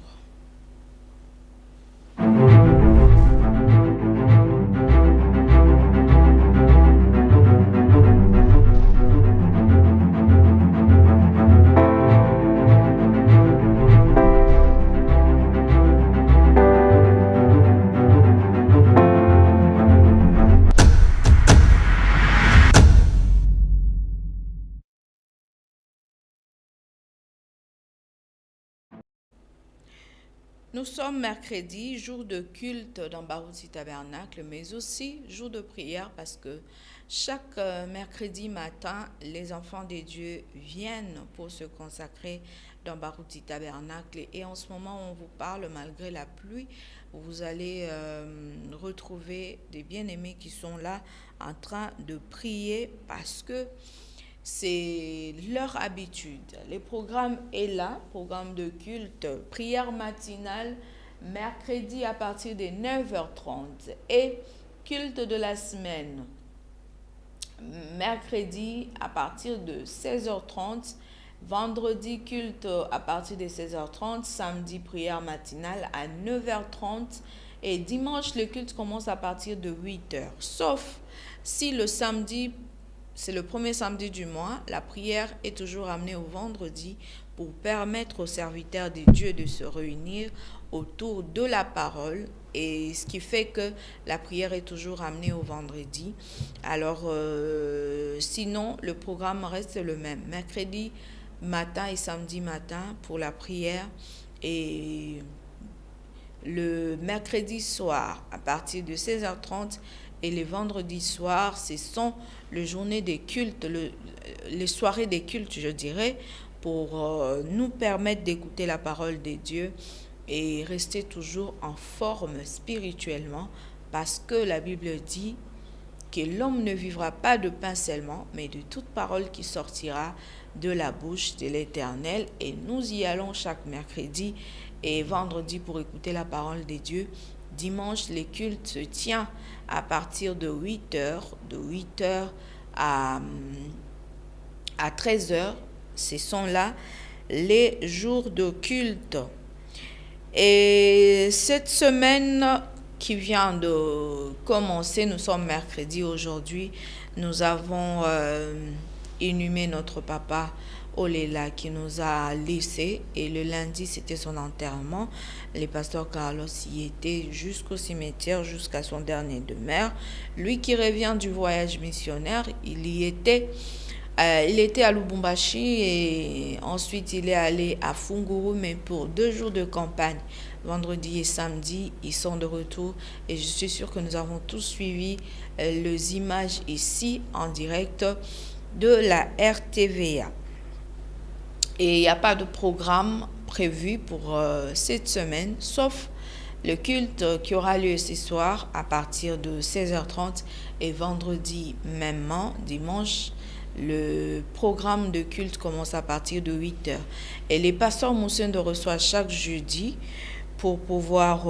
Nous sommes mercredi, jour de culte dans Barouti Tabernacle, mais aussi jour de prière parce que chaque mercredi matin, les enfants des dieux viennent pour se consacrer dans Barouti Tabernacle. Et en ce moment, on vous parle, malgré la pluie, vous allez retrouver des bien-aimés qui sont là en train de prier parce que c'est leur habitude. Le programme est là, programme de culte, prière matinale, mercredi à partir de 9h30 et culte de la semaine, mercredi à partir de 16h30, vendredi culte à partir de 16h30, samedi prière matinale à 9h30 et dimanche le culte commence à partir de 8h. Sauf si le samedi, c'est le premier samedi du mois, la prière est toujours amenée au vendredi pour permettre aux serviteurs de Dieu de se réunir autour de la parole, et ce qui fait que la prière est toujours amenée au vendredi. Alors, sinon, le programme reste le même. Mercredi matin et samedi matin pour la prière, et le mercredi soir à partir de 16h30 et les vendredis soirs, ce sont les journées des cultes, les soirées des cultes, je dirais, pour nous permettre d'écouter la parole de Dieu et rester toujours en forme spirituellement, parce que la Bible dit que l'homme ne vivra pas de pain seulement, mais de toute parole qui sortira de la bouche de l'Éternel. Et nous y allons chaque mercredi et vendredi pour écouter la parole de Dieu. Dimanche, les cultes se tient à partir de 8h, de 8h à 13h. Ce sont là les jours de culte. Et cette semaine qui vient de commencer, nous sommes mercredi aujourd'hui, nous avons inhumé notre papa Olela qui nous a laissés, et le lundi c'était son enterrement. Le pasteur Carlos y était jusqu'au cimetière, jusqu'à son dernier demeure. Lui qui revient du voyage missionnaire, il y était. Il était à Lubumbashi et ensuite il est allé à Funguru, mais pour 2 jours de campagne, vendredi et samedi, ils sont de retour, et je suis sûre que nous avons tous suivi les images ici en direct de la RTVA. Et il n'y a pas de programme prévu pour cette semaine, sauf le culte qui aura lieu ce soir à partir de 16h30 et vendredi mêmement, dimanche Le programme de culte commence à partir de 8 heures. Et les pasteurs Moussin de reçoivent chaque jeudi pour pouvoir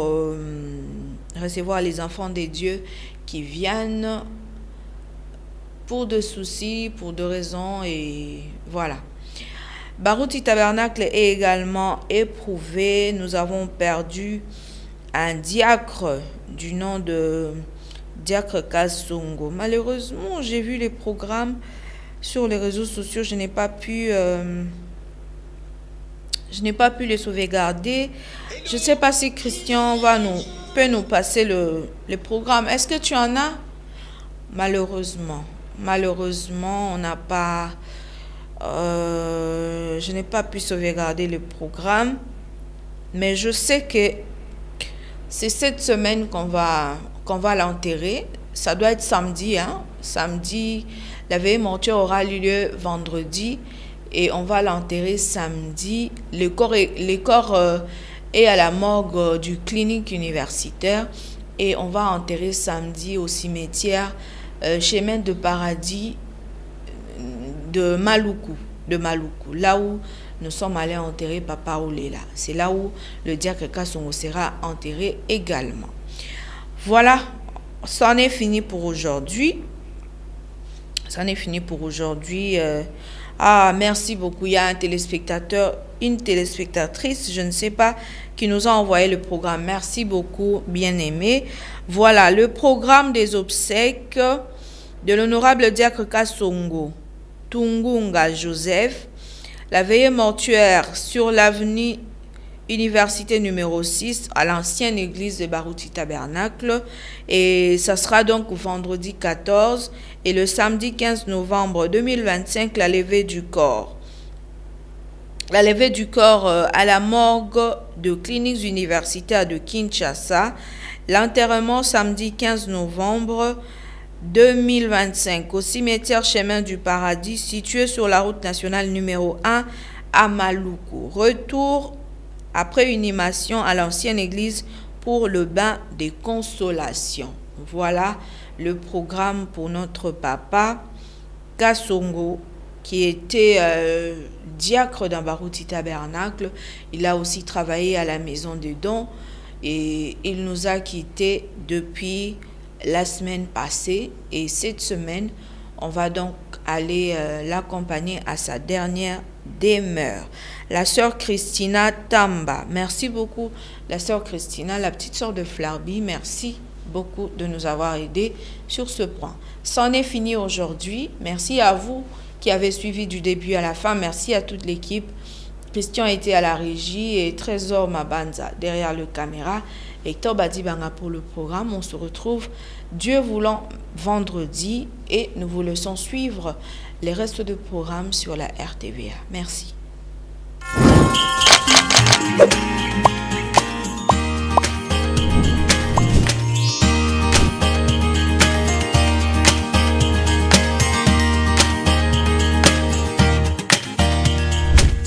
recevoir les enfants des dieux qui viennent pour de soucis, pour de raisons, et voilà. Barouti Tabernacle est également éprouvé. Nous avons perdu un diacre du nom de Diacre Kasongo. Malheureusement, j'ai vu les programmes sur les réseaux sociaux. Je n'ai pas pu les sauvegarder. Je ne sais pas si Christian peut nous passer le programme. Est-ce que tu en as? Malheureusement, on n'a pas... je n'ai pas pu sauvegarder le programme. Mais je sais que c'est cette semaine qu'on va l'enterrer. Ça doit être samedi. Samedi, la veillée mortuaire aura lieu vendredi. Et on va l'enterrer samedi. Le corps est à la morgue du clinique universitaire. Et on va enterrer samedi au cimetière chemin de paradis de Maluku. Là où nous sommes allés enterrer Papa Oulela. C'est là où le diacre Kasongo sera enterré également. Voilà, c'en est fini pour aujourd'hui. Merci beaucoup. Il y a un téléspectateur, une téléspectatrice, je ne sais pas, qui nous a envoyé le programme. Merci beaucoup, bien-aimé. Voilà, le programme des obsèques de l'honorable diacre Kasongo Tungunga Joseph. La veillée mortuaire sur l'avenue Université numéro 6 à l'ancienne église de Barouti Tabernacle. Et ça sera donc vendredi 14 et le samedi 15 novembre 2025, la levée du corps. La levée du corps à la morgue de cliniques universitaires de Kinshasa. L'enterrement samedi 15 novembre 2025 au cimetière Chemin du Paradis situé sur la route nationale numéro 1 à Maluku. Retour après une inhumation à l'ancienne église pour le bain des consolations. Voilà le programme pour notre papa Kasongo qui était diacre dans Barouti Tabernacle. Il a aussi travaillé à la maison des dons et il nous a quittés depuis la semaine passée. Et cette semaine, on va donc aller l'accompagner à sa dernière demeure. La sœur Christina Tamba. Merci beaucoup, la sœur Christina, la petite sœur de Flarby. Merci beaucoup de nous avoir aidés sur ce point. C'en est fini aujourd'hui. Merci à vous qui avez suivi du début à la fin. Merci à toute l'équipe. Christian était à la régie et Trésor Mabanza derrière le caméra. Hector Badibanga pour le programme. On se retrouve, Dieu voulant, vendredi et nous vous laissons suivre les restes de programme sur la RTVA. Merci.